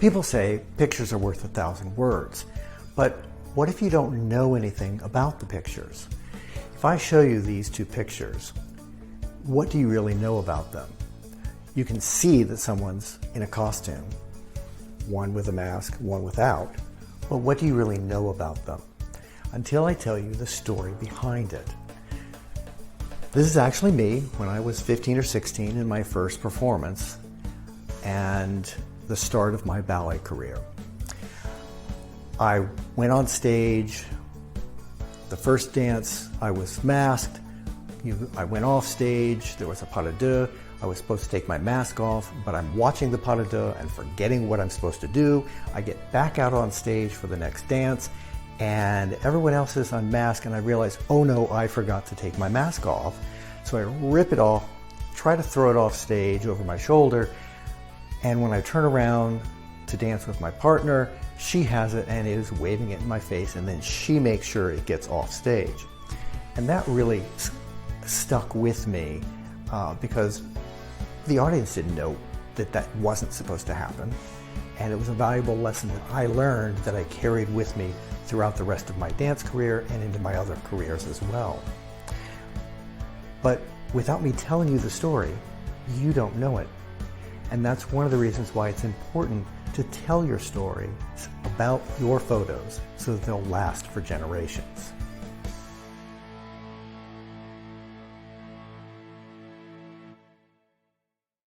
People say pictures are worth 1,000 words, but what if you don't know anything about the pictures? If I show you these two pictures, what do you really know about them? You can see that someone's in a costume, one with a mask, one without, but what do you really know about them? Until I tell you the story behind it. This is actually me when I was 15 or 16 in my first performance and the start of my ballet career. I went on stage. The first dance, I was masked. I went off stage. There was a pas de deux. I was supposed to take my mask off, but I'm watching the pas de deux and forgetting what I'm supposed to do. I get back out on stage for the next dance, and everyone else is unmasked, and I realize, oh no, I forgot to take my mask off. So I rip it off, try to throw it off stage over my shoulder, and when I turn around to dance with my partner, she has it and is waving it in my face, and then she makes sure it gets off stage. And that really stuck with me because the audience didn't know that that wasn't supposed to happen. And it was a valuable lesson that I learned that I carried with me throughout the rest of my dance career and into my other careers as well. But without me telling you the story, you don't know it. And that's one of the reasons why it's important to tell your story about your photos so that they'll last for generations.